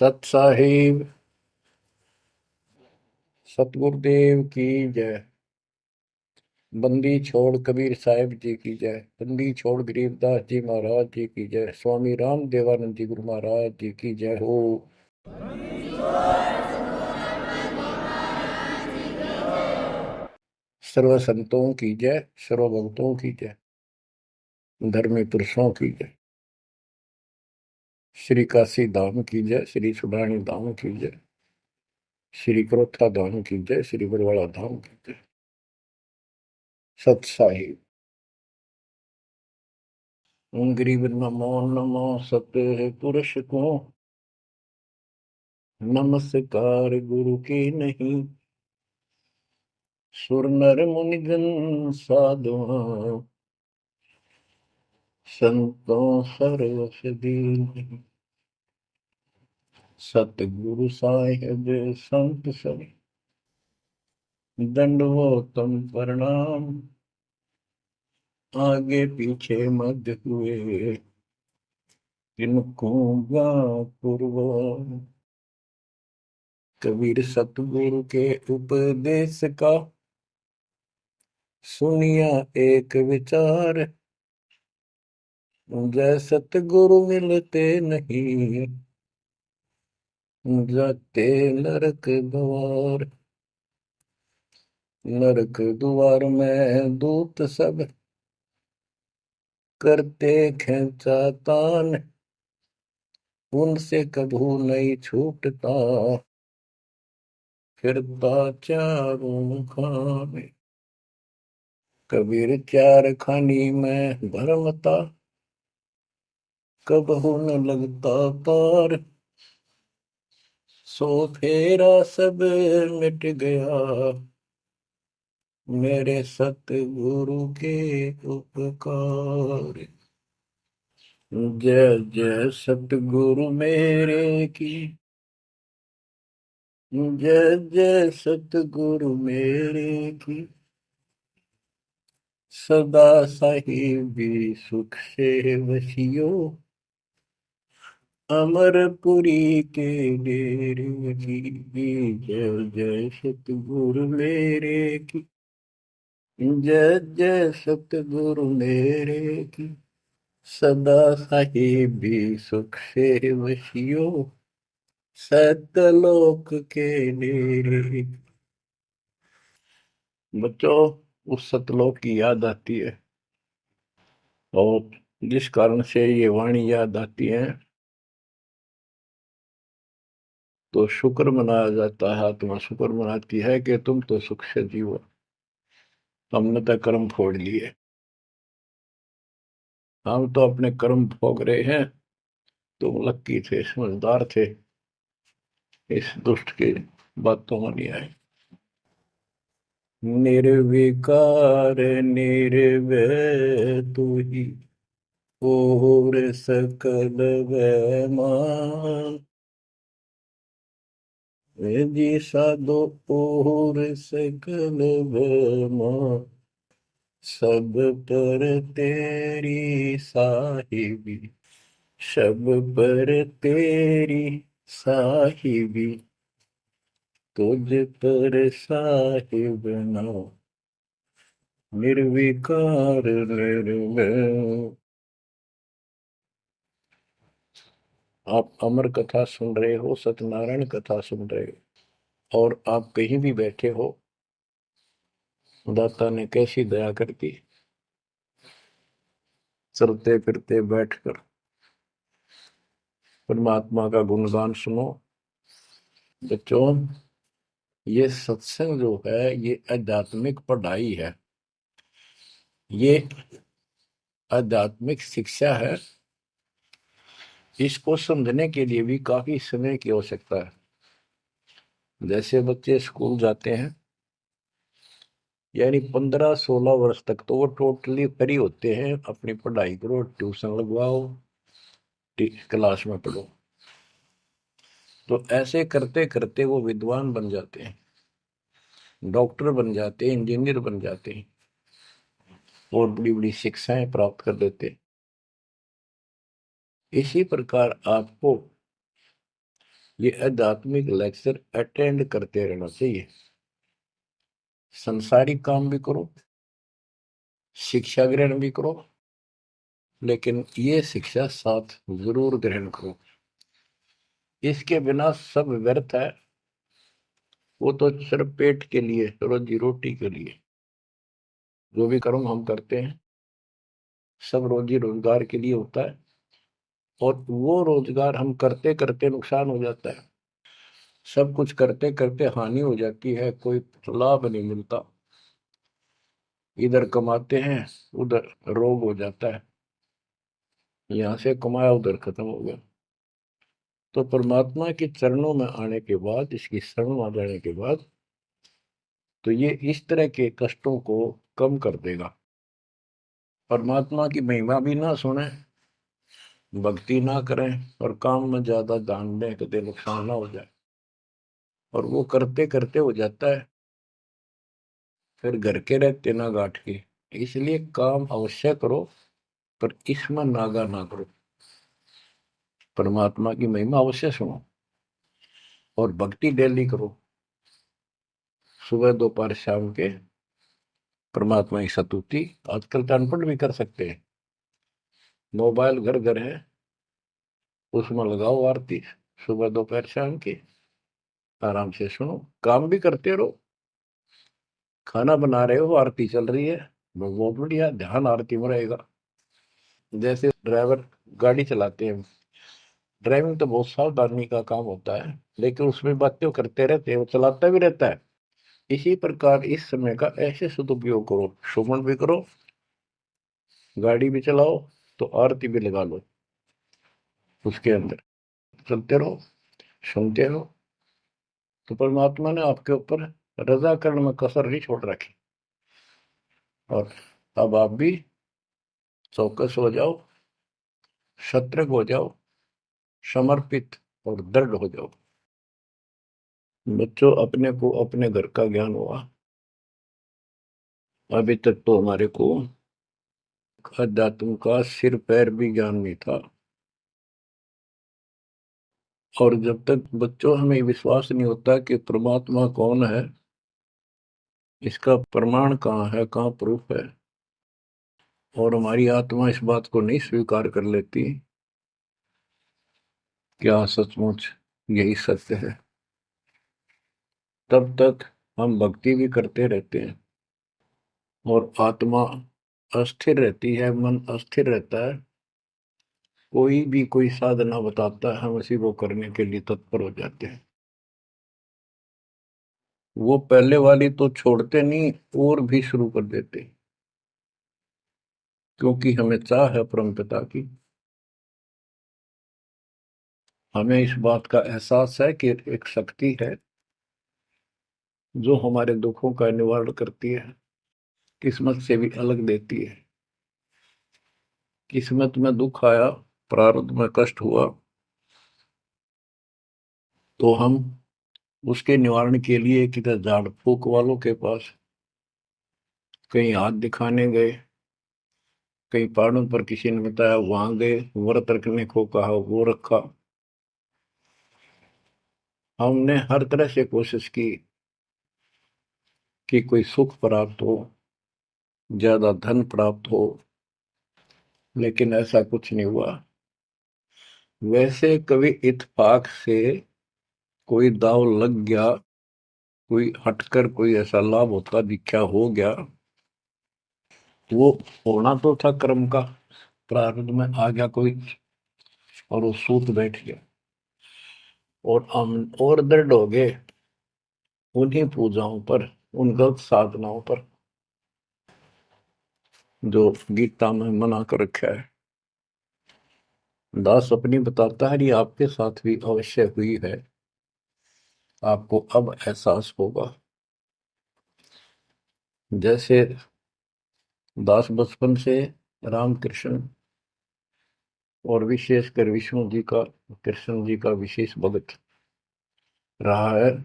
सत साहिब सतगुरुदेव की जय। बंदी छोड़ कबीर साहिब जी की जय। बंदी छोड़ गरीबदास जी महाराज जी की जय। स्वामी राम देवानंद जी गुरु महाराज जी की जय हो। सर्व संतों की जय, सर्व भक्तों की जय, धर्मी पुरुषों की जय। श्री काशी धाम की जय, श्री सुडानी धाम की जय, श्री क्रोथा धाम की जय, श्री बरवाड़ा धाम की जय। सत साहिब गरीब नमो नमो सत्य पुरुष को, नमस्कार गुरु की नहीं। सुर नर मुनिजन साधुआ, संतों सर्वस दीन। सतगुरु साहिब संत सब, दंडवतम प्रणाम। आगे पीछे मध्य हुए, इनको पूर्व। कबीर सतगुरु के उपदेश का, सुनिया एक विचार। जय सतगुरु मिलते नहीं, जाते नरक द्वार। नरक द्वार में दूत सब, करते खेचातान। उनसे कभू नहीं छूटता, फिरता चारों खाने। कबीर चार खानी में भरमता, कबहू न लगता पार। सो फेरा सब मिट गया, मेरे सतगुरु के उपकार। जय जय सतगुरु मेरे की, जय जय सतगुरु मेरे की। सदा साहिबी सुख से वसियो, अमरपुरी के डेरे की। जय जय सतगुरु मेरे की, जय जय सतगुरु मेरे की। सदा साहिबी सुख से वसियो, सतलोक के डेरे। बच्चों, उस सतलोक की याद आती है, और जिस कारण से ये वाणी याद आती है तो शुक्र मनाया जाता है। आत्मा शुक्र मनाती है कि तुम तो सुख से जीवो, हमने तो कर्म फोड़ लिए। हम तो अपने कर्म भोग रहे हैं, तुम लक्की थे, समझदार थे, इस दुष्ट की बातों में नहीं आए। निर्विकार निर्भय तू ही, और सकल वैमान। जी साधो और सकल वैमान। सब पर तेरी साहिबी, सब पर तेरी साहिबी। तुझ पर साहिब ना, निर्विकार निर्भय। आप अमर कथा सुन रहे हो, सत्यनारायण कथा सुन रहे हो, और आप कहीं भी बैठे हो, दाता ने कैसी दया कर दी। चलते फिरते बैठकर परमात्मा का गुणगान सुनो। बच्चों, ये सत्संग जो है ये आध्यात्मिक पढ़ाई है, ये आध्यात्मिक शिक्षा है। इसको समझने के लिए भी काफी समय की आवश्यकता है। जैसे बच्चे स्कूल जाते हैं, यानी 15-16 वर्ष तक तो वो टोटली फ्री होते हैं। अपनी पढ़ाई करो, ट्यूशन लगवाओ, क्लास में पढ़ो। तो ऐसे करते करते वो विद्वान बन जाते हैं, डॉक्टर बन जाते हैं, इंजीनियर बन जाते हैं, और बड़ी बड़ी शिक्षाएं प्राप्त कर लेते हैं। इसी प्रकार आपको ये आध्यात्मिक लेक्चर अटेंड करते रहना चाहिए। संसारिक काम भी करो, शिक्षा ग्रहण भी करो, लेकिन ये शिक्षा साथ जरूर ग्रहण करो। इसके बिना सब व्यर्थ है। वो तो सिर्फ पेट के लिए, रोजी रोटी के लिए जो भी कर्म हम करते हैं सब रोजी रोजगार के लिए होता है, और वो रोजगार हम करते करते नुकसान हो जाता है। सब कुछ करते करते हानि हो जाती है, कोई लाभ नहीं मिलता। इधर कमाते हैं, उधर रोग हो जाता है, यहाँ से कमाया उधर खत्म हो गया। तो परमात्मा के चरणों में आने के बाद, इसकी शरण में आ जाने के बाद, तो ये इस तरह के कष्टों को कम कर देगा। परमात्मा की महिमा भी ना सुने, भक्ति ना करें, और काम में ज्यादा ध्यान दें, कभी नुकसान ना हो जाए। और वो करते करते हो जाता है, फिर घर के रहते ना गांठ के। इसलिए काम अवश्य करो, पर इसमें नागा ना करो। परमात्मा की महिमा अवश्य सुनो, और भक्ति डेली करो, सुबह दोपहर शाम के परमात्मा की स्तुति। आजकल तो अनपढ़ भी कर सकते हैं, मोबाइल घर घर है, उसमें लगाओ आरती, सुबह दोपहर शाम की, आराम से सुनो, काम भी करते रहो। खाना बना रहे हो, आरती चल रही है, बहुत बढ़िया, ध्यान आरती में रहेगा। जैसे ड्राइवर गाड़ी चलाते हैं, ड्राइविंग तो बहुत सावधानी का काम होता है, लेकिन उसमें बातें करते रहते हैं, वो चलाता भी रहता है। इसी प्रकार इस समय का ऐसे सदुपयोग करो, सुमन भी करो, गाड़ी भी चलाओ, तो आरती भी लगा लो, उसके अंदर चलते रहो, सुनते रहो। तो परमात्मा ने आपके ऊपर रजा करने में कसर नहीं छोड़ रखी। और अब आप भी चौकस हो जाओ, सतर्क हो जाओ, समर्पित और दृढ़ हो जाओ। बच्चों, अपने को अपने घर का ज्ञान हुआ, अभी तक तो हमारे को अध्यात्म का सिर पैर भी ज्ञान नहीं था। और जब तक बच्चों हमें विश्वास नहीं होता कि परमात्मा कौन है, इसका प्रमाण कहाँ है, कहाँ प्रूफ है, और हमारी आत्मा इस बात को नहीं स्वीकार कर लेती क्या सचमुच यही सत्य है, तब तक हम भक्ति भी करते रहते हैं, और आत्मा अस्थिर रहती है, मन अस्थिर रहता है। कोई भी कोई साधना बताता है, हम उसी को करने के लिए तत्पर हो जाते हैं। वो पहले वाली तो छोड़ते नहीं, और भी शुरू कर देते, क्योंकि हमें चाह है परम पिता की। हमें इस बात का एहसास है कि एक शक्ति है जो हमारे दुखों का निवारण करती है, किस्मत से भी अलग देती है। किस्मत में दुख आया, प्रारब्ध में कष्ट हुआ, तो हम उसके निवारण के लिए किधर झाड़ फूक वालों के पास, कहीं हाथ दिखाने गए, कहीं पहाड़ों पर किसी ने बताया वहां गए, व्रत रखने को कहा वो रखा। हमने हर तरह से कोशिश की कि कोई सुख प्राप्त हो, ज्यादा धन प्राप्त हो, लेकिन ऐसा कुछ नहीं हुआ। वैसे कभी इत्तेफाक से कोई दाव लग गया, कोई हटकर कोई ऐसा लाभ होता दिखा हो गया, वो होना तो था कर्म का, प्रारब्ध में आ गया कोई, और वो सूत बैठ गया, और हम और दृढ़ हो गए उन्हीं पूजाओं पर, उन गलत साधनाओं पर जो गीता में मना कर रखा है। दास अपनी बताता है, ये आपके साथ भी अवश्य हुई है, आपको अब एहसास होगा। जैसे दास बचपन से रामकृष्ण और विशेषकर विष्णु जी का, कृष्ण जी का विशेष भक्त रहा है,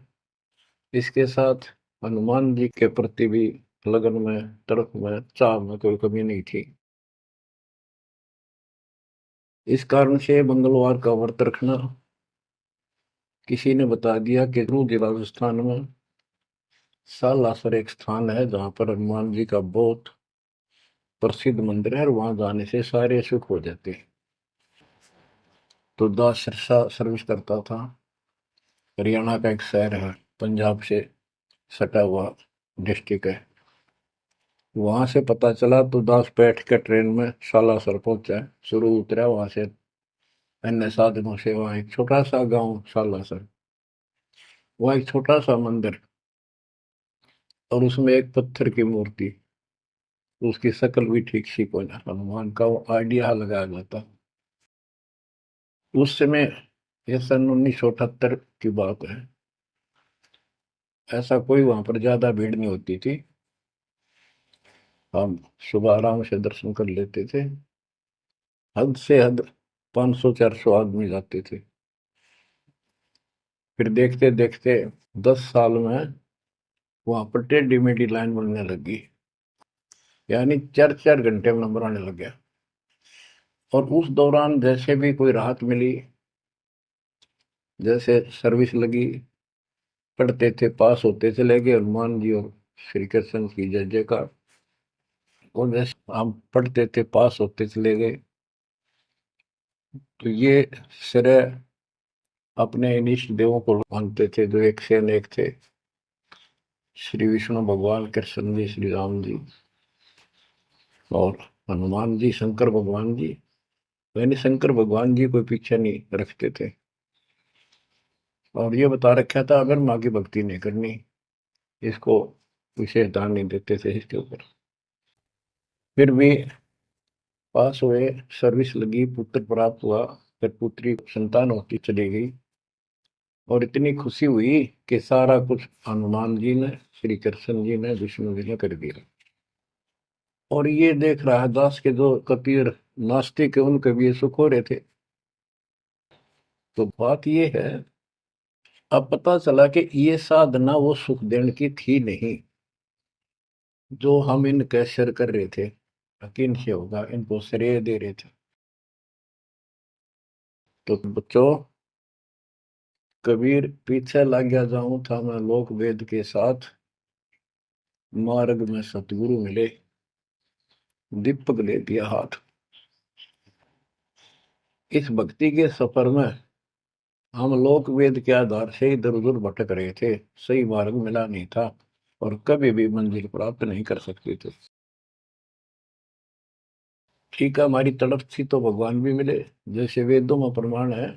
इसके साथ हनुमान जी के प्रति भी लगन में, तड़प में, चाह में कोई कमी नहीं थी। इस कारण से मंगलवार का व्रत रखना, किसी ने बता दिया कि जरूर जिला राजस्थान में सालासर एक स्थान है जहां पर हनुमान जी का बहुत प्रसिद्ध मंदिर है और वहां जाने से सारे सुख हो जाते हैं। तो दास सिरसा सर्विस करता था। हरियाणा का एक शहर है, पंजाब से सटा हुआ डिस्ट्रिक्ट है। वहां से पता चला तो दास बैठ कर ट्रेन में सालासर पहुंचा। शुरू उतरा वहां से अन्य साधनों से। वहां एक छोटा सा गांव सालासर, वहां एक छोटा सा मंदिर और उसमें एक पत्थर की मूर्ति। उसकी शक्ल भी ठीक सी को ना, हनुमान का वो आइडिया लगाया जाता। उस समय, ये सन 1978 की बात है। ऐसा कोई वहां पर ज्यादा भीड़ नहीं होती थी। हम सुबह आराम से दर्शन कर लेते थे। हद से हद 500-400 आदमी जाते थे। फिर देखते देखते 10 साल में वहां पर टेढ़ी मेढ़ी लाइन बनने लगी। यानी 4-4 घंटे में नंबर आने लग गया। और उस दौरान जैसे भी कोई राहत मिली, जैसे सर्विस लगी, पढ़ते थे, पास होते चले गए, हनुमान जी और श्री कृष्ण की जय जयकार। और जैसे हम पढ़ते थे, पास होते चले गए। तो ये श्रेय अपने इन इष्ट देवों को मानते थे जो एक से अनेक थे। श्री विष्णु भगवान, कृष्ण जी, श्री राम जी और हनुमान जी, शंकर भगवान जी। यानी शंकर भगवान जी कोई पीछे नहीं रखते थे। और ये बता रखा था अगर माँ की भक्ति नहीं करनी, इसको विशेष ध्यान नहीं देते थे इसके ऊपर। फिर भी पास हुए, सर्विस लगी, पुत्र प्राप्त हुआ। फिर पुत्री संतान होती चली गई। और इतनी खुशी हुई कि सारा कुछ हनुमान जी ने, श्री कृष्ण जी ने, विष्णु जी ने कर दिया। और ये देख रहा है दास के जो कबीर नास्तिक है उनके भी ये सुख हो रहे थे। तो बात ये है, अब पता चला कि ये साधना वो सुख देने की थी नहीं जो हम इनके सिर कर रहे थे। यकीन से होगा इनको श्रेय दे रहे थे। तो बच्चों, कबीर पीछे लग गया जाऊं था मैं लोक वेद के साथ, मार्ग में सतगुरु मिले, दीपक ले दिया हाथ। इस भक्ति के सफर में हम लोक वेद के आधार से इधर उधर भटक रहे थे, सही मार्ग मिला नहीं था और कभी भी मंजिल प्राप्त नहीं कर सकते थे। ठीक है, हमारी तड़प थी तो भगवान भी मिले। जैसे वेदों में प्रमाण है,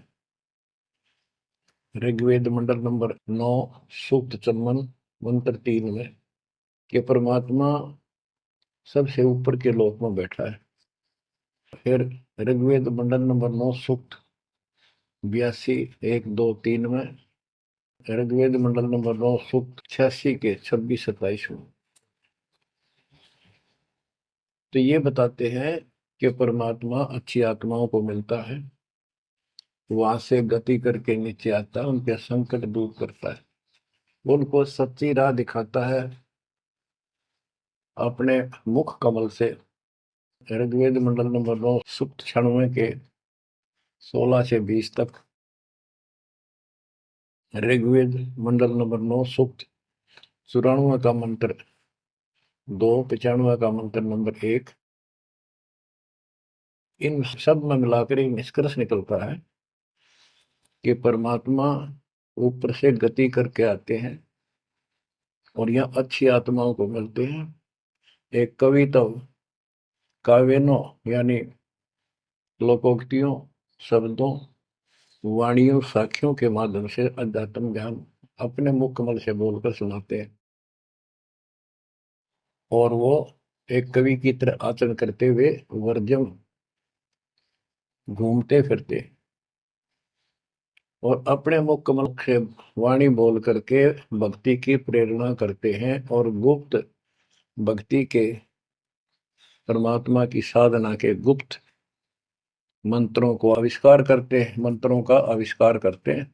ऋग्वेद मंडल नंबर 9, सूक्त चमन, मंत्र 3 में, कि परमात्मा सबसे ऊपर के लोक में बैठा है। फिर ऋग्वेद मंडल नंबर 9, सूक्त 82, 1, 2, 3 में, ऋग्वेद मंडल नंबर 9, सूक्त 86 के 26-27 में। तो ये बताते हैं कि परमात्मा अच्छी आत्माओं को मिलता है, वहां से गति करके नीचे आता है, उनके संकट दूर करता है, उनको सच्ची राह दिखाता है अपने मुख कमल से। ऋग्वेद मंडल नंबर 9, सूक्त 96 के 16 से 20 तक, ऋग्वेद मंडल नंबर 9, सूक्त 94 का मंत्र 2, 95 का मंत्र नंबर 1। इन सब में मिलाकर एक निष्कर्ष निकलता है कि परमात्मा ऊपर से गति करके आते हैं और यहाँ अच्छी आत्माओं को मिलते हैं। एक कविता, काव्यों यानी लोकोक्तियों, शब्दों, वाणियों, साखियों के माध्यम से अध्यात्म ज्ञान अपने मुख कमल से बोलकर सुनाते हैं। और वो एक कवि की तरह आचरण करते हुए वर्जम घूमते फिरते और अपने मुख कमल से वाणी बोल करके भक्ति की प्रेरणा करते हैं और गुप्त भक्ति के, परमात्मा की साधना के गुप्त मंत्रों को आविष्कार करते हैं, मंत्रों का आविष्कार करते हैं।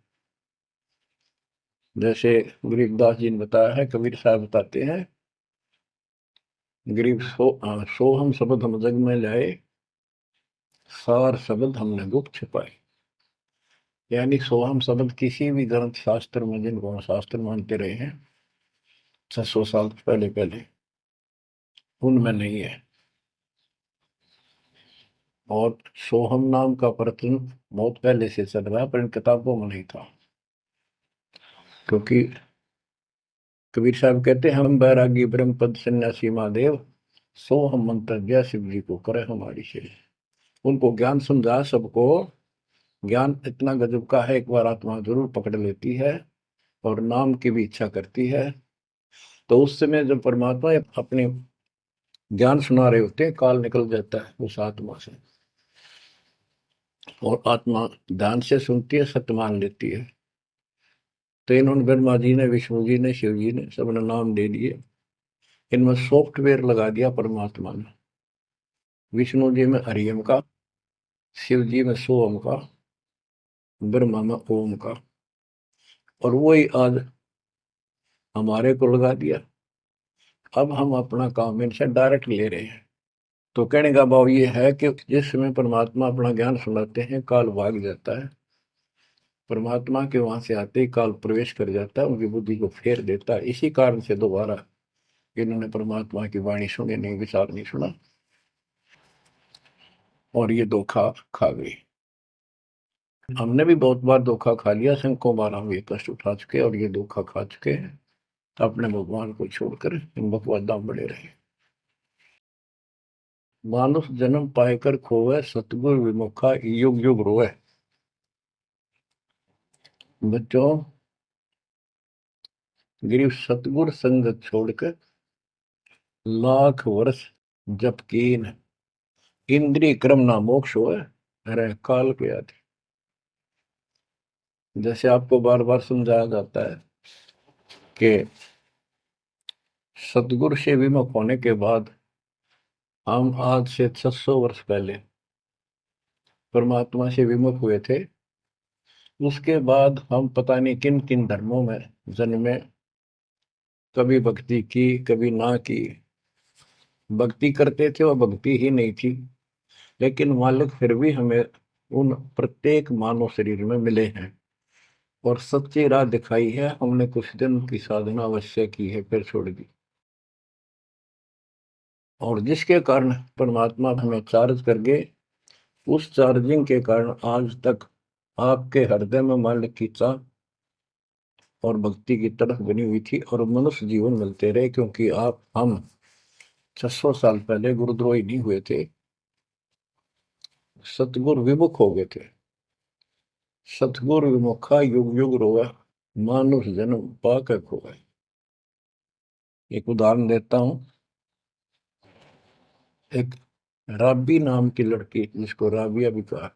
जैसे गरीबदास जी ने बताया है, कबीर साहब बताते हैं, गरीब सोहम शब्द हम जग में लाए, सार शब्द हमने गुप्त छिपाए। यानी सोहम शब्द किसी भी ग्रंथ शास्त्र में, जिनको हम शास्त्र मानते रहे हैं 600 साल पहले पहले, उनमें नहीं है। और सोहम नाम का प्रचलन बहुत पहले से चल रहा है, पर इन किताबों में नहीं था। क्योंकि कबीर साहब कहते हैं, हम बैरागी ब्रह्म पद सन्यासी महादेव, सो हम मंत्र जय शिव जी को करे हमारी से। उनको ज्ञान समझा सबको। ज्ञान इतना गजब का है, एक बार आत्मा जरूर पकड़ लेती है और नाम की भी इच्छा करती है, तो उस समय जब परमात्मा अपने ज्ञान सुना रहे होते हैं, काल निकल जाता है उस आत्मा से, और आत्मा ध्यान से सुनती है, सत्य मान लेती है। तो इन्होंने ब्रह्मा जी ने, विष्णु जी ने, शिव जी ने सबने नाम दे दिए। इनमें सॉफ्टवेयर लगा दिया परमात्मा ने। विष्णु जी में हरियम का, शिव जी में सोम का, ब्रह्मा में ओम का, और वही आज हमारे को लगा दिया। अब हम अपना काम इनसे डायरेक्ट ले रहे हैं। तो कहने का भाव ये है कि जिस समय परमात्मा अपना ज्ञान सुनाते हैं, काल भाग जाता है। परमात्मा के वहां से आते ही काल प्रवेश कर जाता है, उनकी बुद्धि को फेर देता है। इसी कारण से दोबारा इन्होंने परमात्मा की वाणी सुनी नहीं, विचार नहीं सुना, और ये धोखा खा गई। हमने भी बहुत बार धोखा खा लिया, सैकड़ों बार हम ये कष्ट उठा चुके और ये धोखा खा चुके हैं। अपने भगवान को छोड़कर इन बकवादा में बड़े रहे। मानुष जन्म पाएकर खोवे, सतगुरु विमुखा युग युग रोए। बच्चों, गिरीश सतगुर संगत छोड़कर लाख वर्ष जप कीन, इंद्रिय क्रम ना मोक्ष होए, अरे काल के आदि। जैसे आपको बार बार समझाया जाता है कि सतगुरु से विमुख होने के बाद हम आज से 600 वर्ष पहले परमात्मा से विमुख हुए थे। उसके बाद हम पता नहीं किन किन धर्मों में जन्मे, कभी भक्ति की कभी ना की। भक्ति करते थे और भक्ति ही नहीं थी, लेकिन मालिक फिर भी हमें उन प्रत्येक मानव शरीर में मिले हैं और सच्ची राह दिखाई है। हमने कुछ दिन की साधना अवश्य की है, फिर छोड़ दी, और जिसके कारण परमात्मा हमें चार्ज कर गए। उस चार्जिंग के कारण आज तक आपके हृदय में मालिक की चाह और भक्ति की तरफ बनी हुई थी, और मनुष्य जीवन मिलते रहे। क्योंकि हम 600 साल पहले गुरुद्रोही नहीं हुए थे, सतगुरु विमुख हो गए थे। सतगुरु विमुखा युग युग रोआ, मानुष जन्म पाकर खोए। एक उदाहरण देता हूं। एक राबी नाम की लड़की, जिसको राबिया भी कहा,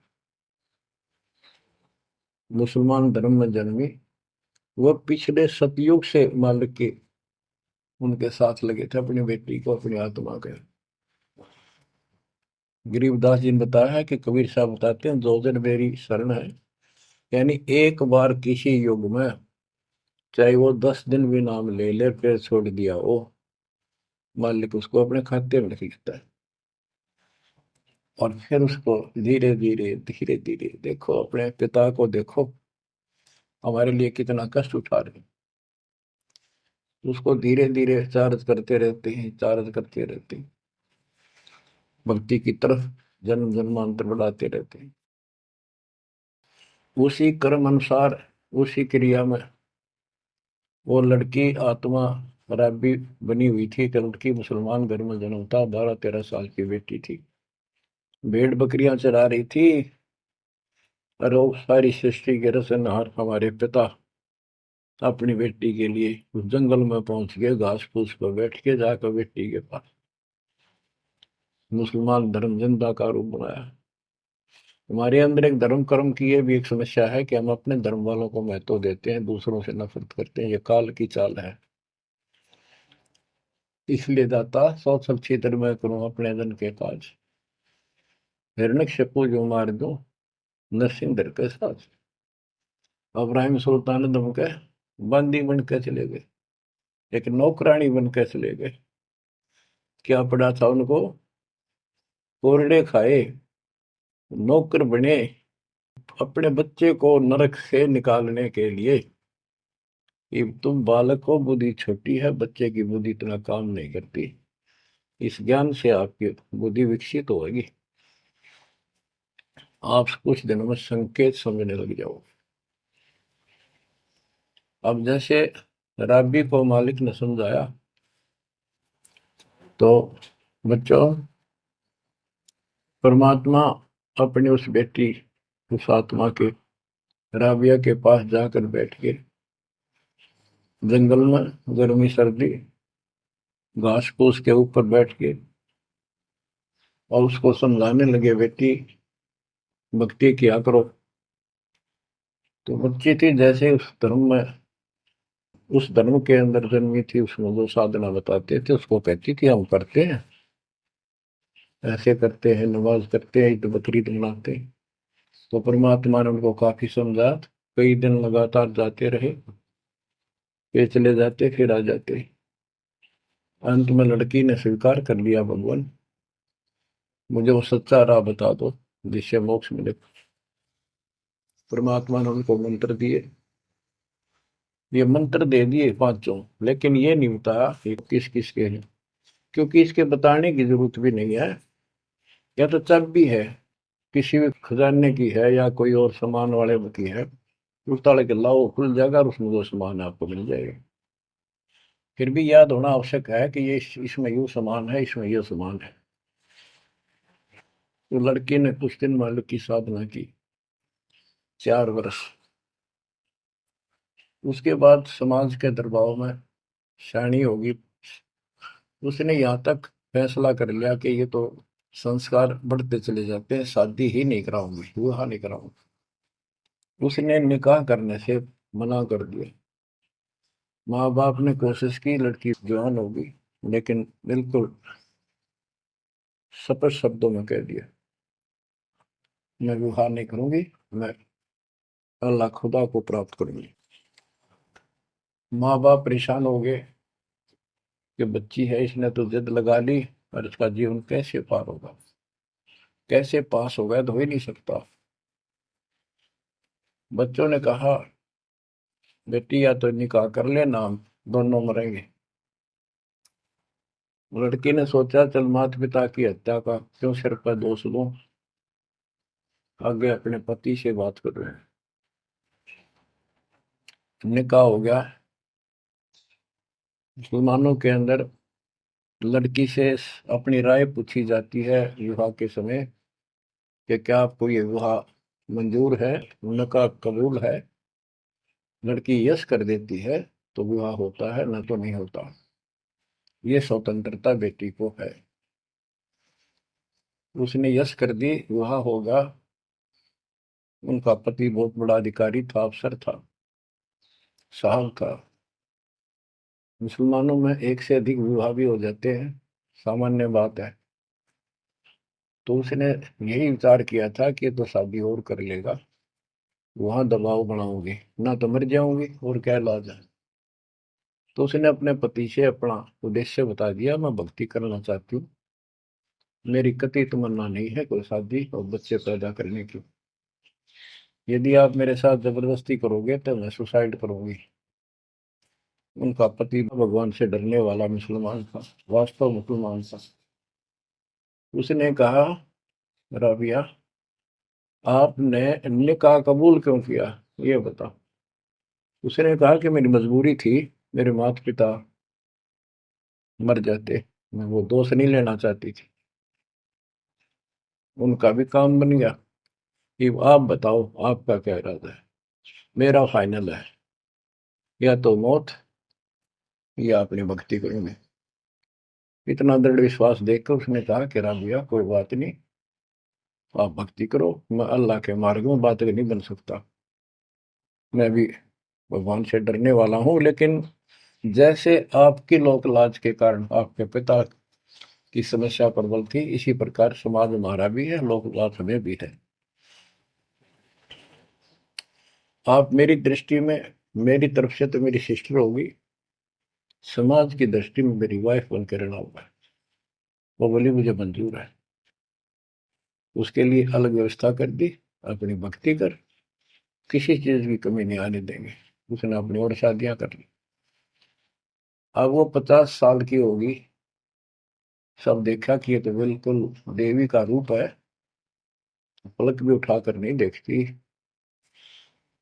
मुसलमान धर्म में जन्मी। वह पिछले सतयुग से मालिक के उनके साथ लगे थे, अपनी बेटी को, अपनी आत्मा के। गरीबदास जी ने बताया है कि कबीर साहब बताते हैं, दो दिन मेरी शरण है। यानी एक बार किसी युग में चाहे वो 10 दिन भी नाम ले ले, फिर छोड़ दिया वो, मालिक उसको अपने खाते में खींचता है। और फिर उसको धीरे धीरे धीरे धीरे, देखो अपने पिता को, देखो हमारे लिए कितना कष्ट उठा रहे हैं। उसको धीरे धीरे चार्ज करते रहते हैं, चार्ज करते रहते हैं, भक्ति की तरफ जन्म जन्मांतर बढ़ाते रहते हैं। उसी कर्म अनुसार, उसी क्रिया में वो लड़की आत्मा रब्बी बनी हुई थी। एक लड़की मुसलमान घर में जन्म था, 12-13 साल की बेटी थी, भेड़ बकरियां चरा रही थी। और वो सारी सृष्टि के रचनहार हमारे पिता अपनी बेटी के लिए उस जंगल में पहुंच गए, घास फूस पर बैठ के जाकर बेटी के पास मुसलमान धर्म जिंदा का रूप बनाया। हमारे अंदर एक धर्म कर्म की ये भी एक समस्या है कि हम अपने धर्म वालों को महत्व देते हैं, दूसरों से नफरत करते हैं। ये काल की चाल है। इसलिए दाता सौ सब क्षेत्र में करूं अपने जन के काज, हिरण्यकशिपु जो मार दो, नरसिंह के साथ। अब्राहिम सुल्तान दम के बंदी बन के चले गए, एक नौकरानी बन के चले गए। क्या पड़ा था उनको? कोरडे खाए, नौकर बने, अपने बच्चे को नरक से निकालने के लिए कि तुम बालक को बुद्धि छोटी है, बच्चे की बुद्धि इतना काम नहीं करती, इस ज्ञान से आपकी बुद्धि विकसित होगी, आप कुछ दिनों में संकेत समझने लग जाओ। अब जैसे राबी को मालिक ने समझाया, तो बच्चों परमात्मा अपनी उस बेटी, उस आत्मा के राबिया के पास जाकर बैठ के जंगल में गर्मी सर्दी घास फूस के ऊपर बैठ के और उसको समझाने लगे, बेटी भक्ति किया करो। तो बच्ची थी जैसे उस धर्म के अंदर जन्मी थी, उसमें जो साधना बताते थे उसको कहती थी हम करते हैं, ऐसे करते हैं, नमाज करते हैं, ईद बकरीद मनाते हैं। तो परमात्मा ने उनको काफी समझा, कई दिन लगातार जाते रहे, फिर चले जाते फिर आ जाते। अंत में लड़की ने स्वीकार कर लिया, भगवान मुझे वो सच्चा राह बता दो जिससे मोक्ष मिले। परमात्मा ने उनको मंत्र दिए, ये मंत्र दे दिए पांचों, लेकिन ये नहीं बताया कि किस किस के हैं, क्योंकि इसके बताने की जरूरत भी नहीं है। या तो चाबी है, किसी भी खजाने की है या कोई और सामान वाले की है, उस ताले के लाओ खुल जाएगा और उसमें वो सामान आपको मिल जाएगा। फिर भी याद होना आवश्यक है कि ये इसमें यूं सामान है, इसमें ये सामान है। तो लड़की ने कुछ दिन मालिक की साधना की, 4 वर्ष। उसके बाद समाज के दबाव में शानी होगी, उसने यहाँ तक फैसला कर लिया कि ये तो संस्कार बढ़ते चले जाते हैं, शादी ही नहीं कराऊंगी, विवाह नहीं कराऊंगी। उसने निकाह करने से मना कर दिया। माँ बाप ने कोशिश की, लड़की जवान होगी, लेकिन बिल्कुल स्पष्ट शब्दों में कह दिया, मैं विवाह नहीं करूंगी, मैं अल्लाह खुदा को प्राप्त करूंगी। माँ बाप परेशान हो गए कि बच्ची है, इसने तो जिद लगा ली, और इसका जीवन कैसे पार होगा, कैसे पास होगा, तो हो ही नहीं सकता। बच्चों ने कहा, बेटी या तो निकाह कर लेना, हम दोनों मरेंगे। लड़की ने सोचा, चल माता पिता की हत्या का क्यों सिर पर दोष लूं, आगे अपने पति से बात कर रहे हैं। निकाह हो गया। मुसलमानों के अंदर लड़की से अपनी राय पूछी जाती है विवाह के समय कि क्या आपको ये विवाह मंजूर है, निकाह कबूल है। लड़की यस कर देती है तो विवाह होता है, न तो नहीं होता। ये स्वतंत्रता बेटी को है। उसने यस कर दी, विवाह होगा। उनका पति बहुत बड़ा अधिकारी था, अफसर था, साहब था। मुसलमानों में एक से अधिक विवाह भी हो जाते हैं, सामान्य बात है। तो उसने यही विचार किया था कि तो शादी और कर लेगा, वहां दबाव बनाऊंगी ना तो मर जाऊंगी, और क्या इलाज है। तो उसने अपने पति से अपना उद्देश्य बता दिया, मैं भक्ति करना चाहती हूँ, मेरी कतई तमन्ना नहीं है कोई शादी और बच्चे पैदा करने की। यदि आप मेरे साथ जबरदस्ती करोगे तो मैं सुसाइड करूंगी। उनका पति भगवान से डरने वाला मुसलमान था, वास्तव मुसलमान था। उसने कहा, राबिया आपने निकाह कबूल क्यों किया, ये बता। उसने कहा कि मेरी मजबूरी थी, मेरे माता पिता मर जाते, मैं वो दोष नहीं लेना चाहती थी, उनका भी काम बन गया। कि आप बताओ आपका क्या इरादा है। मेरा फाइनल है, या तो मौत या अपनी भक्ति करूंगे। इतना दृढ़ विश्वास देखकर उसने कहा कि राबिया कोई बात नहीं, आप भक्ति करो, मैं अल्लाह के मार्ग में बात नहीं बन सकता, मैं भी भगवान से डरने वाला हूँ। लेकिन जैसे आपकी लोक लाज के कारण आपके पिता की समस्या प्रबल थी, इसी प्रकार समाज हमारा भी है, लोक लाज हमें भी है। आप मेरी दृष्टि में, मेरी तरफ से तो मेरी सिस्टर होगी, समाज की दृष्टि में मेरी वाइफ बन के रहना होगा। वो बोली मुझे मंजूर है। उसके लिए अलग व्यवस्था कर दी, अपनी भक्ति कर, किसी चीज की कमी नहीं आने देंगे। उसने अपनी और शादियां कर ली। अब वो 50 साल की होगी। सब देखा कि ये तो बिल्कुल देवी का रूप है, पलक भी उठाकर नहीं देखती।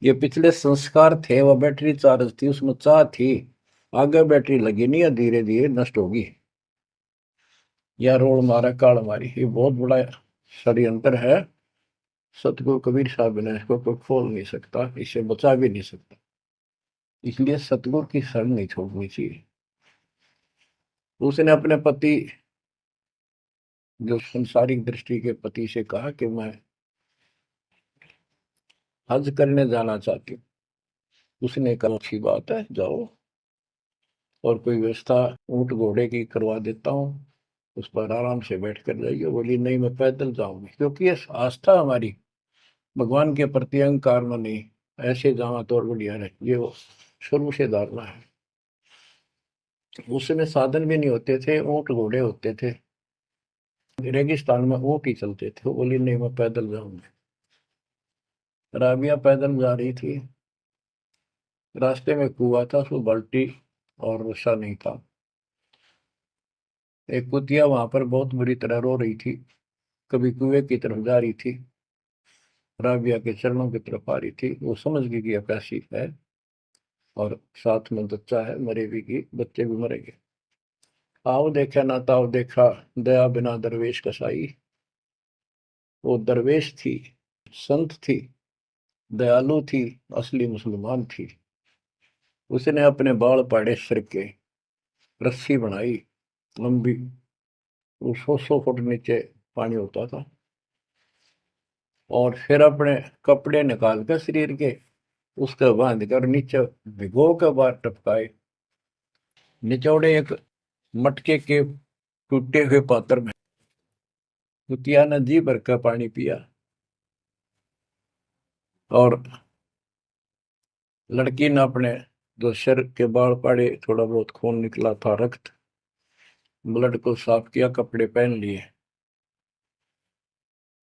ये पिछले संस्कार थे, वो बैटरी चार्ज थी, उसमें चाह थी। आगे बैटरी लगी नहीं है, धीरे धीरे नष्ट होगी। या रोड मारा काल मारी, ये बहुत बड़ा षड्यंत्र है। सतगुरु कबीर साहब ने इसको कोई खोल नहीं सकता, इसे बचा भी नहीं सकता। इसलिए सतगुरु की शरण नहीं छोड़नी चाहिए। उसने अपने पति, जो संसारिक दृष्टि के पति से कहा कि मैं हज करने जाना चाहती हूँ। उसने कहा अच्छी बात है, जाओ, और कोई व्यवस्था ऊंट घोड़े की करवा देता हूँ, उस पर आराम से बैठ कर जाइए। बोली नहीं, मैं पैदल जाऊंगी, क्योंकि ये आस्था हमारी भगवान के प्रति अहंकार में नहीं। ऐसे जावा तो और बढ़िया है, ये वो शुरू से धारणा है। उस समय साधन भी नहीं होते थे, ऊंट घोड़े होते थे, रेगिस्तान में ऊंट ही चलते थे। वो बोली नहीं, मैं पैदल जाऊंगी। राबिया पैदल जा रही थी। रास्ते में कुआं था, उसमें बाल्टी और रस्सा नहीं था। एक कुतिया वहां पर बहुत बुरी तरह रो रही थी, कभी कुएं की तरफ जा रही थी, राबिया के चरणों की तरफ आ रही थी। वो समझ गई कि प्यासी है, और साथ में बच्चा है, मरेगी की बच्चे भी मरेंगे। आओ देखा ना ताओ देखा, दया बिना दरवेश कसाई। वो दरवेश थी, संत थी, दयालु थी, असली मुसलमान थी। उसने अपने बाल पाड़े सिर के, रस्सी बनाई लंबी, वो 100 100 फुट नीचे पानी होता था। और फिर अपने कपड़े निकाल कर शरीर के, उसके बांध कर नीचे भिगो के बाहर टपकाए। निचौड़े एक मटके के टूटे हुए पात्र में कुतिया ने जी भर का पानी पिया। और लड़की ने अपने जो सिर के बाल पड़े, थोड़ा बहुत खून निकला था, रक्त, ब्लड को साफ किया, कपड़े पहन लिए,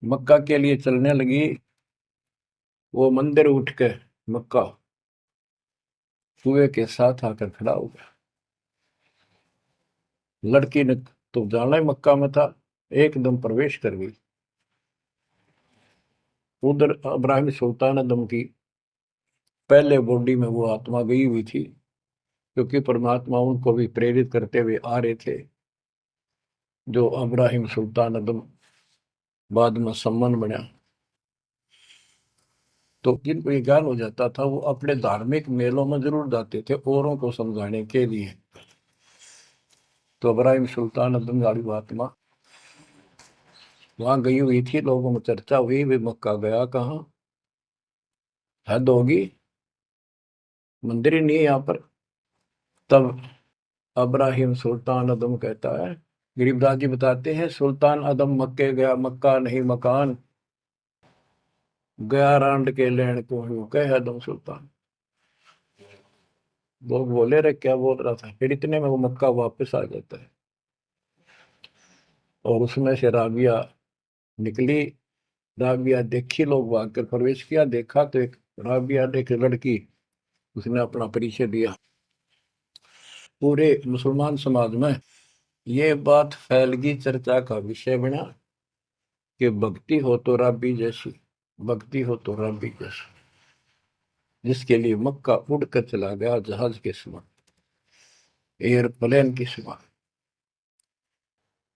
मक्का के लिए चलने लगी। वो मंदिर उठ के मक्का कुएं के साथ आकर खड़ा हो गया। लड़की ने तो जाना ही मक्का में था, एकदम प्रवेश कर गई। उधर इब्राहिम सुल्तान अदम की पहले बॉडी में वो आत्मा गई हुई थी, क्योंकि परमात्मा उनको भी प्रेरित करते हुए आ रहे थे। जो इब्राहिम सुल्तान अदम बाद में सम्मान बना, तो जिनको ये ज्ञान हो जाता था, वो अपने धार्मिक मेलों में जरूर जाते थे औरों को समझाने के लिए। तो इब्राहिम सुल्तान अब्दुल गालिब आत्मा वहां गई हुई थी, लोगों में चर्चा हुई, वे मक्का गया कहाँ, हद होगी, मंदिर ही नहीं है यहाँ पर। तब इब्राहिम सुल्तान अदम कहता है, गरीबदास जी बताते हैं, सुल्तान अदम मक्के गया, मक्का नहीं मकान, गया रांड के लेन को यूं कह अदम सुल्तान। लोग बोले रे क्या बोल रहा था, फिर इतने में वो मक्का वापस आ जाता है। और उसमें से राबिया निकली। राबिया देखी, लोग भाग कर प्रवेश किया, देखा तो एक राबिया ने, एक लड़की, उसने अपना परिचय दिया। पूरे मुसलमान समाज में ये बात फैल गई, चर्चा का विषय बना कि भक्ति हो तो राबी जैसी, भक्ति हो तो राबी जैसी। जिसके लिए मक्का उड़ कर चला गया जहाज के समान, एयरप्लेन के समान।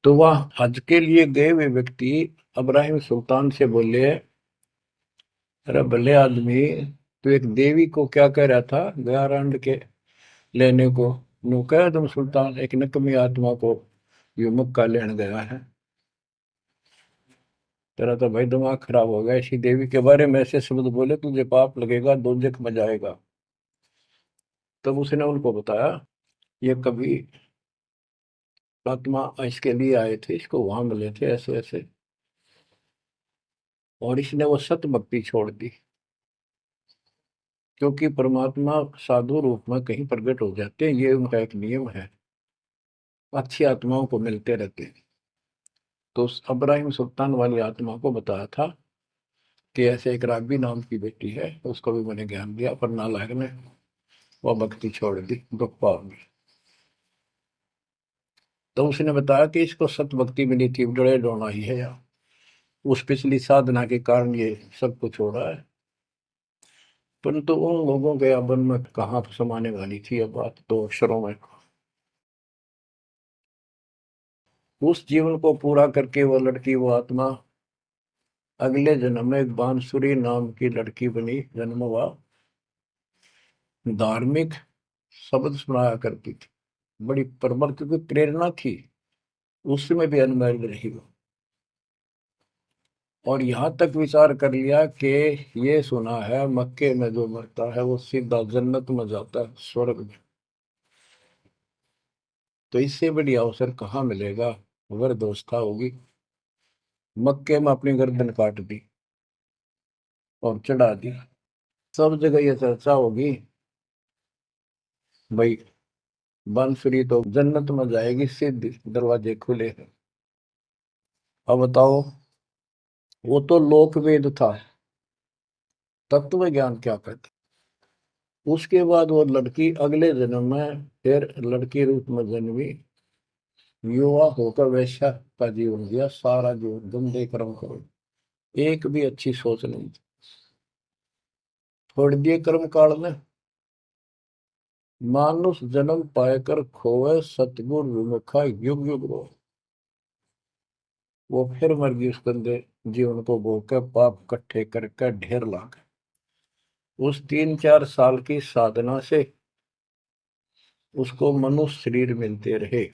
तो वह हज के लिए गए हुए व्यक्ति इब्राहिम सुल्तान से बोले, अरे भले आदमी, तो एक देवी को क्या कह रहा था, गया रांड के लेने को, नु कह तुम सुल्तान एक नकमी आत्मा को ये मक्का लेने गया है। तेरा तो भाई दिमाग खराब हो गया, ऐसी देवी के बारे में ऐसे शब्द बोले, तुझे पाप लगेगा, दोजख में जाएगा। तब उसने उनको बताया, ये कभी आत्मा इसके लिए आए थे, इसको वहां मिले थे ऐसे ऐसे, और इसने वो सत भक्ति छोड़ दी। क्योंकि परमात्मा साधु रूप में कहीं प्रकट हो जाते हैं, ये उनका एक नियम है, अच्छी आत्माओं को मिलते रहते हैं। तो उस इब्राहिम सुल्तान वाली आत्मा को बताया था कि ऐसे एक राबी नाम की बेटी है, उसको भी मैंने ज्ञान दिया, पर नालायक ने वह भक्ति छोड़ दी दुख पाव में। तो उसने बताया कि इसको सत भक्ति मिली थी, डरे डोना ही है यहाँ, उस पिछली साधना के कारण ये सब कुछ हो रहा है। परंतु उन लोगों के अबन में कहाँ समाने वाली थी यह बात, दो अक्षरों में। उस जीवन को पूरा करके वो लड़की, वो आत्मा अगले जन्म में एक बांसुरी नाम की लड़की बनी, जन्म हुआ। धार्मिक शब्द सुनाया करती थी, बड़ी प्रबल, क्योंकि प्रेरणा थी, उसमें भी अनमैरिड रही वो। और यहाँ तक विचार कर लिया कि ये सुना है मक्के में जो मरता है वो सीधा जन्नत में जाता है, स्वर्ग में। तो इससे बड़ी अवसर कहाँ मिलेगा, अगर दोस्ता होगी। मक्के में अपनी गर्दन काट दी और चढ़ा दी, सब जगह ये चर्चा होगी, भाई बांसुरी तो जन्नत में जाएगी, सीधे दरवाजे खुले हैं। अब बताओ, वो तो लोकवेद था, तत्व ज्ञान क्या कहते। उसके बाद वो लड़की अगले जन्म में फिर लड़की रूप में जन्मी, युवा होकर वैश्या का जीवन दिया, सारा जीवन गंदे कर्म करो, एक भी अच्छी सोच नहीं थी। छोड़ दिए कर्म काल में, मानुष जन्म पाकर खोए, सतगुर विमुखा युग युग रो। वो फिर मर गई उस गंदे जीवन को भोग कर, पाप इकट्ठे करके ढेर ला गए। उस 3-4 साल की साधना से उसको मनुष्य शरीर मिलते रहे।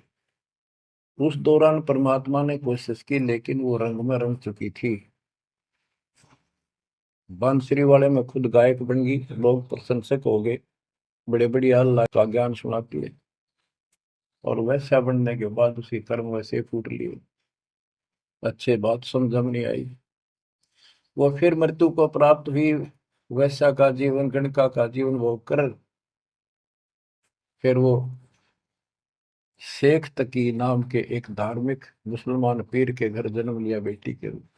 उस दौरान परमात्मा ने कोशिश की, लेकिन वो रंग में रंग चुकी थी। बांसुरी वाले में खुद गायक बन गई, लोग प्रशंसक हो गए, बड़े बड़ी अल्लाह का ज्ञान सुनाती है। और वैसा बनने के बाद उसी कर्म वैसे फूट लिए, अच्छे बात समझ में नहीं आई। वो फिर मृत्यु को प्राप्त हुई, वैसा का जीवन, गणका का जीवन वो कर, फिर वो शेख तकी नाम के एक धार्मिक मुसलमान पीर के घर जन्म लिया बेटी के रूप।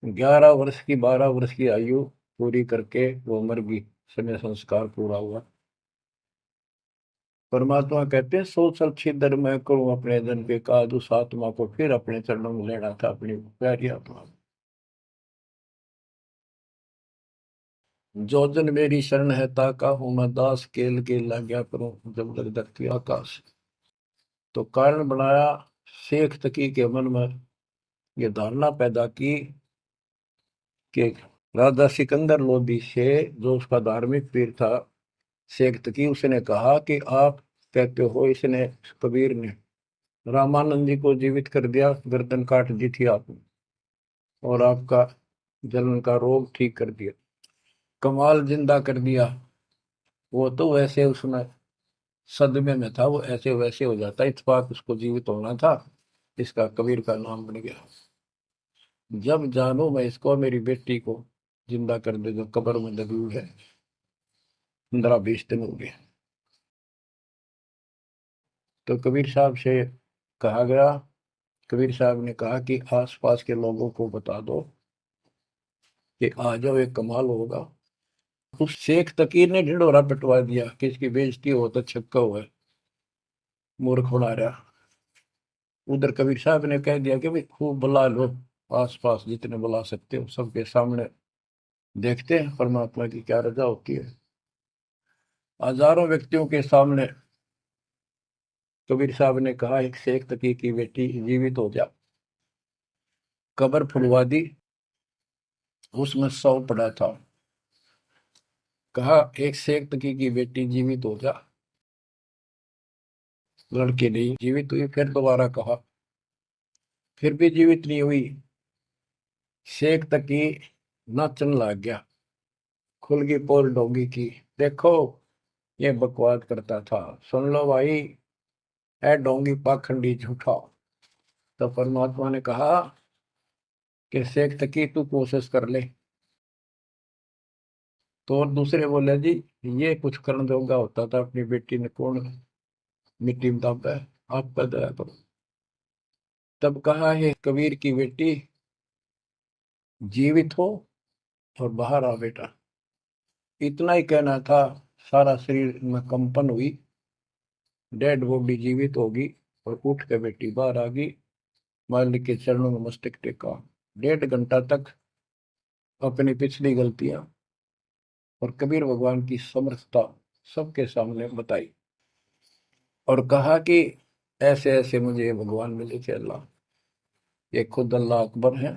11 वर्ष की, 12 वर्ष की आयु पूरी करके वो मर गई, समय संस्कार पूरा हुआ। परमात्मा कहते हैं, सो चल छिदर मैं करूं अपने जन पे काज, उस आत्मा को फिर अपने चरणों में लेना था, अपनी प्यारी आत्मा। जो जन मेरी शरण है ताका हूं मैं दास, केल के लाग्या करूं जब तक धरती आकाश। तो कारण बनाया, शेख तकी के मन में ये धारणा पैदा की कि राजा सिकंदर लोदी से, जो उसका धार्मिक पीर था शेख तकी, उसने कहा कि आप कहते हो इसने, कबीर ने रामानंद जी को जीवित कर दिया, गर्दन काट दी थी आपने, और आपका जलन का रोग ठीक कर दिया, कमाल जिंदा कर दिया। वो तो वैसे उसमें सदमे में था, वो ऐसे वैसे हो जाता, इत्तेफाक उसको जीवित होना था, इसका कबीर का नाम बन गया। जब जानू मैं इसको, मेरी बेटी को जिंदा कर दे जो कब्र में दबी हुई है, 15-20 दिन हो गए। तो कबीर साहब से कहा गया, कबीर साहब ने कहा कि आसपास के लोगों को बता दो कि आ जाओ, एक कमाल होगा। उस शेख तकीर ने ढिंढोरा पिटवा दिया कि इसकी बेइज्जती हो तो छक्का हुआ है, मूर्ख बना रहा। उधर कबीर साहब ने कह दिया कि भाई खूब बुला लो, आसपास जितने बुला सकते हो, सबके सामने देखते हैं परमात्मा की क्या रजा होती है। हजारों व्यक्तियों के सामने कबीर साहब ने कहा, एक शेख तकी की बेटी जीवित हो जा। कब्र फुलवा दी, उसमें 100 पड़ा था। कहा एक शेख तकी की बेटी जीवित हो जा, लड़की नहीं जीवित हुई। फिर दोबारा कहा, फिर भी जीवित नहीं हुई। शेख तकी नाचन लग गया, खुल गई पोल डोंगी की। देखो ये बकवास करता था, सुन लो भाई, है डोंगी पाखंडी झूठा। तो परमात्मा ने कहा कि शेख तकी तू कोशिश कर ले। तो और दूसरे बोले, जी ये कुछ करने जोगा होता था, अपनी बेटी ने कौन मिट्टी में दाबा है, आपका दया करो। तब कहा है कबीर की बेटी, जीवित हो और बाहर आ बेटा। इतना ही कहना था। सारा शरीर में कंपन हुई, डेड बॉडी जीवित होगी और उठ के बेटी बाहर आ गई। मालिक के चरणों में मस्तक टेका। 1.5 घंटा तक अपनी पिछली गलतियां और कबीर भगवान की समर्थता सबके सामने बताई और कहा कि ऐसे ऐसे मुझे भगवान मिले थे अल्लाह। ये खुद अल्लाह अकबर है,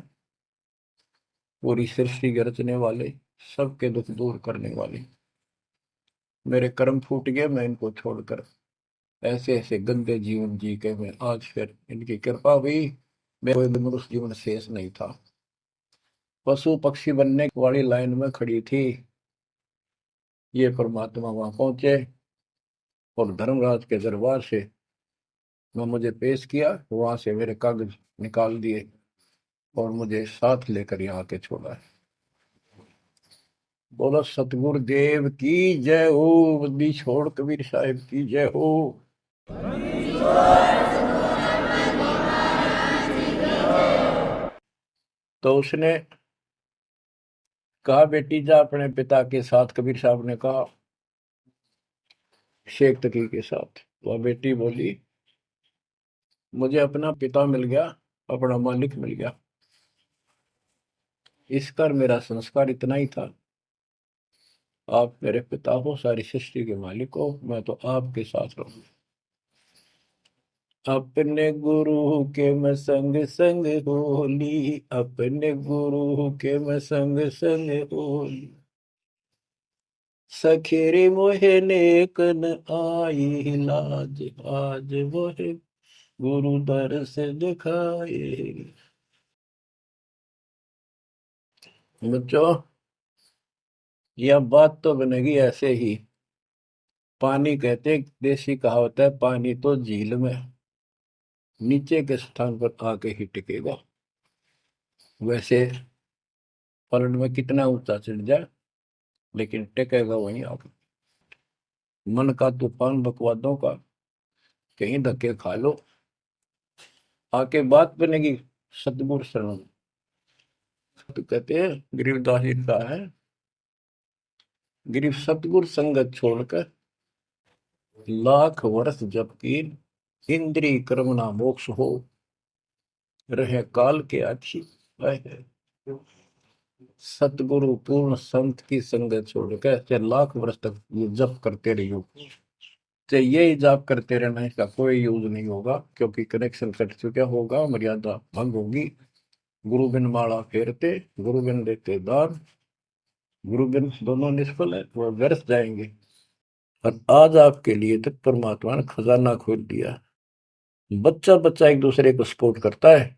पूरी सृष्टि के रचने वाले, सबके दुख दूर करने वाले। मेरे कर्म फूट गए, मैं इनको छोड़कर ऐसे ऐसे गंदे जीवन जी के मैं आज फिर इनकी कृपा हुई, मैं कोई मनुष्य जीवन शेष नहीं था। पशु पक्षी बनने वाली लाइन में खड़ी थी। ये परमात्मा वहां पहुंचे और धर्मराज के दरबार से मैं मुझे पेश किया, वहां से मेरे कागज निकाल दिए और मुझे साथ लेकर यहाँ के छोड़ा है। बोलो सतगुरु देव की जय हो, बंदी छोड़ कबीर साहिब की जय हो। तो उसने कहा बेटी जा अपने पिता के साथ। कबीर साहब ने कहा शेख तकी के साथ। वह बेटी बोली मुझे अपना पिता मिल गया, अपना मालिक मिल गया। इस कर मेरा संस्कार इतना ही था। आप मेरे पिता हो, सारी सृष्टि के मालिक हो, मैं तो आपके साथ रहूं। अपने गुरु के मैं संग संग होली, अपने गुरु के मैं संग संग होली। सखेरे मोहे नेकन आई लाज, आज मोहे गुरु दर से दिखाए। बच्चों यह बात तो बनेगी ऐसे ही। पानी कहते, देसी कहावत है, पानी तो झील में नीचे के स्थान पर आके ही टिकेगा। वैसे पलट में कितना ऊंचा चढ़ जाए लेकिन टिकेगा वहीं आके। मन का तूफान बकवादों का, कहीं धक्के खा लो, आके बात बनेगी सतगुरु शरण। तो कहते हैं गरीबदास जी का है, गिरिव सतगुरु संगत छोड़कर लाख वर्ष जब की, इंद्रिय कर्म ना मोक्ष हो, रहे काल के आखी। सतगुरु पूर्ण संत की संगत छोड़कर चाहे लाख वर्ष तक ये जप करते रहियो, चाहे ये जाप करते रहना, इसका कोई यूज नहीं होगा, क्योंकि कनेक्शन कट चुका होगा, मर्यादा भंग होगी। गुरु बिन माला फेरते, गुरु बिन देते दान, गुरु बिन दोनों निष्फल है, वह व्यर्थ जाएंगे। और आज आपके लिए तक परमात्मा ने खजाना खोल दिया। बच्चा बच्चा एक दूसरे को सपोर्ट करता है,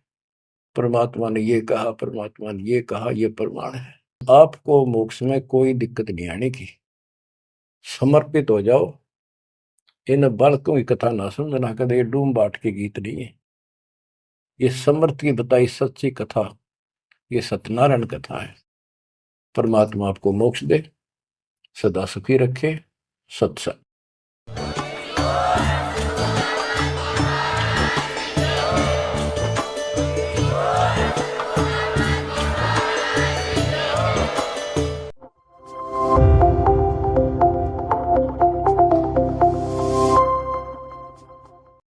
परमात्मा ने ये कहा, परमात्मा ने ये कहा, ये प्रमाण है। आपको मोक्ष में कोई दिक्कत नहीं आने की। समर्पित हो जाओ। इन बालकों की कथा ना समझना कदे डूम बाट के गीत नहीं है। ये समर्थ की बताई सच्ची कथा, ये सत्यनारायण कथा है। परमात्मा आपको मोक्ष दे, सदा सुखी रखे। सत्संग।